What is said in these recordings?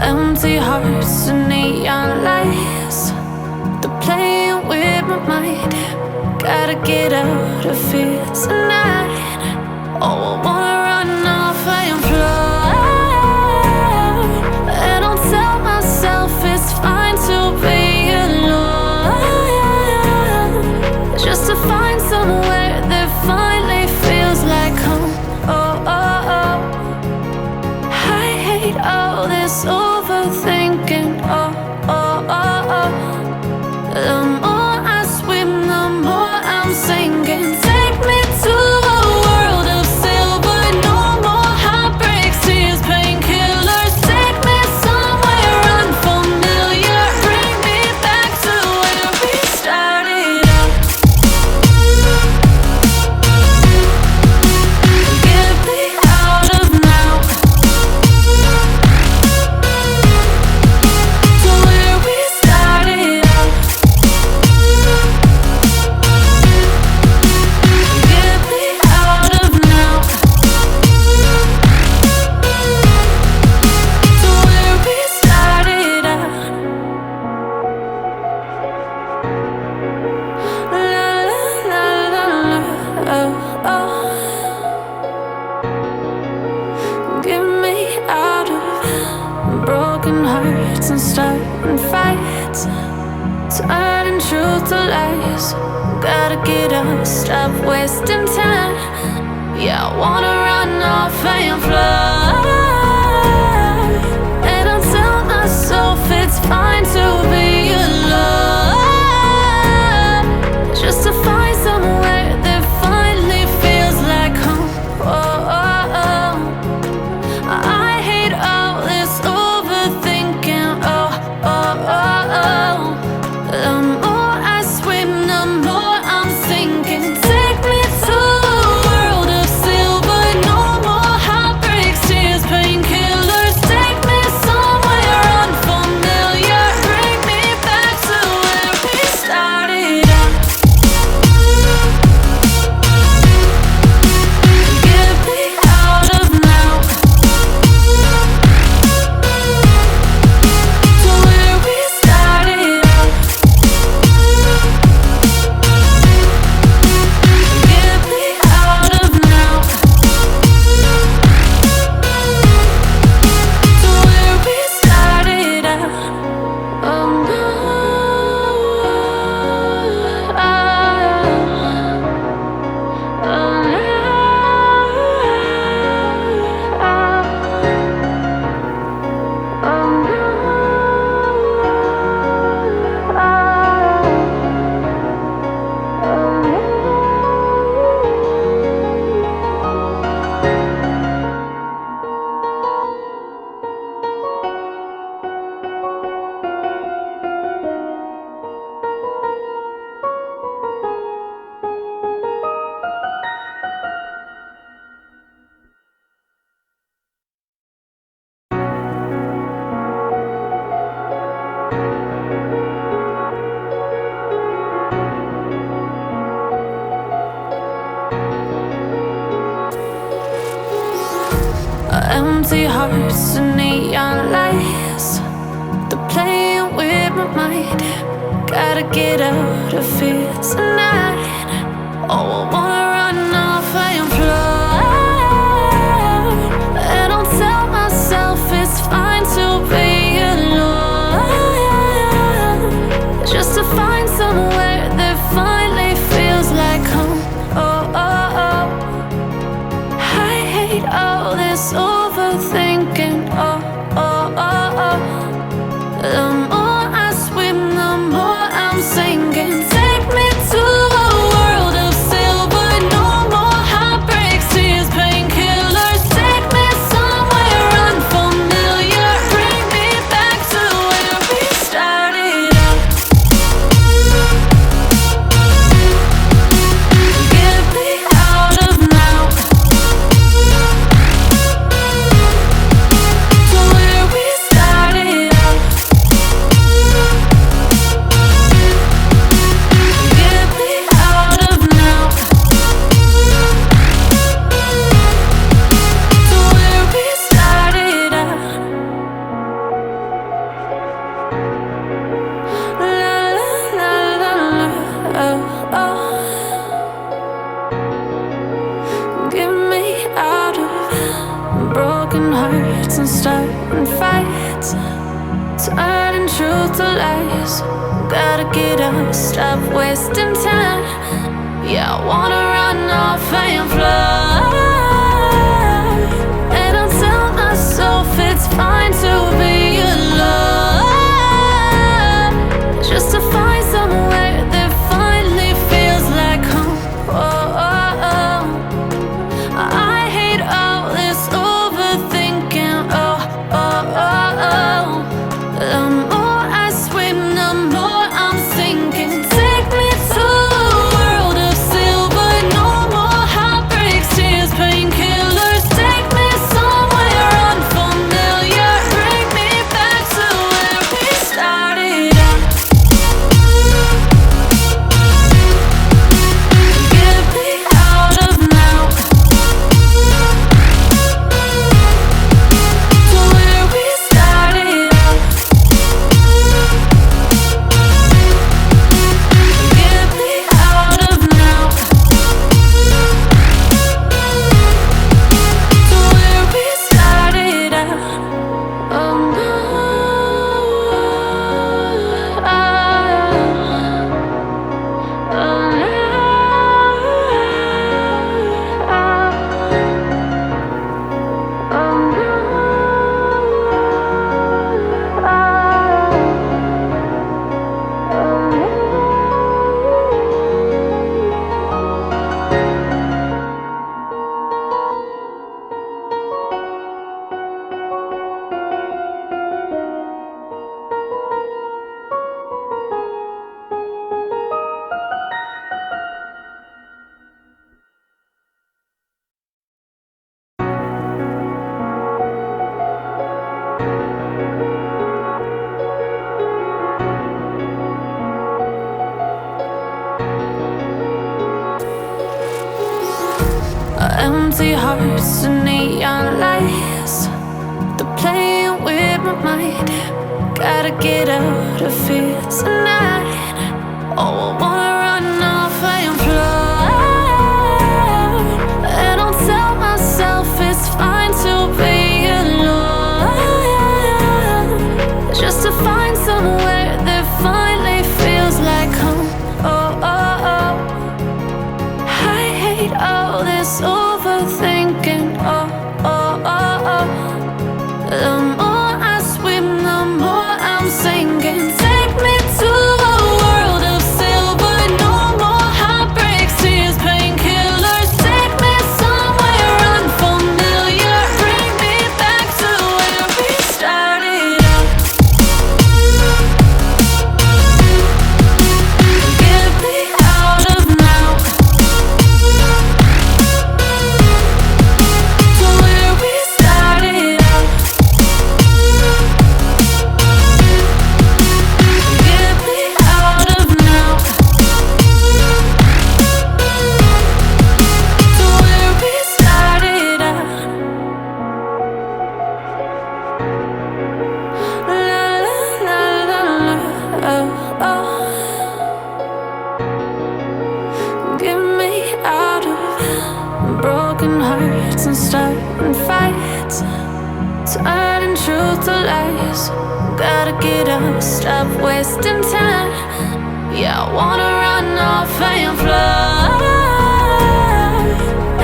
Empty hearts and neon lights, they're playing with my mind. Gotta get out of here tonight. Oh, I wanna run off and fly. And I'll tell myself it's fine to be alone, just to find somewhere that finally feels like home. Oh, oh, oh. I hate all this overthinking. Oh, oh, oh, oh. The more I swim, the more I'm sinking. Take me to a world of silver. No more heartbreaks, tears, painkillers. Take me somewhere unfamiliar. Bring me back to where we started out. Get me out of now, to where we started out. Get me out of now, to where we started out. La la la la la, oh, oh. Get me out of broken hearts and starting fights, turning truth to lies. Gotta get up, stop wasting time. Yeah, I wanna run off and fly. And I'll tell myself it's fine to be alone, just to find somewhere that finally feels like home. Oh, oh, oh. I hate all this overthinking. Oh, oh, oh, oh. The more I swim, the more I'm sinking. Take me to a world of silver. No more heartbreaks, tears, painkillers. Take me somewhere unfamiliar. Bring me back to where we started out. Get me out of now, to where we started out. Get me out of now, to where we started out. Oh no, oh empty hearts and neon lights, they're playing with my mind. Gotta get out of here tonight. Oh, I wanna run off and fly. And I'll tell myself it's fine to be alone, just to find somewhere that finally feels like home. Oh, oh, oh. I hate all this overthinking. Oh, oh, oh, oh. The more I swim, the more I'm sinking. Take me to a world of silver. fights, turning truth to lies. Gotta get up, stop wasting time. Yeah, I wanna run off and fly. And I'll tell myself it's fine to be alone, just to find somewhere that finally feels like home. Oh, oh, oh. I hate all this overthinking. Oh, oh, oh, oh. The more I swim, the more I'm sinking. Take me to a world of silver. No more heartbreaks, tears, painkillers. Take me somewhere unfamiliar. Bring me back to where we started out. Get me out of now, to where we started out. Get me out of now, to where we started out. Oh no, empty hearts and neon lights, they're playing with my mind. Gotta get out of here tonight. Oh, I wanna run off and fly. And I'll tell myself it's fine to be alone, just to find somewhere that finally feels like home. Oh, oh, oh. I hate all this overthinking. Oh, oh, oh, oh. The more I swim, the more I'm sinking. Take me to a world of silver. No more heartbreaks, tears, painkillers. Take me somewhere unfamiliar. Bring me back to where we started out. Get me out of now, to where we started out. Get me out of now, to where we started out. La la la la la, oh, oh. Get me out of broken hearts and starting fights, turning truth to lies. Gotta get up, stop wasting time. Yeah, I wanna run off and fly.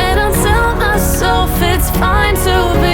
And I'll tell myself it's fine to be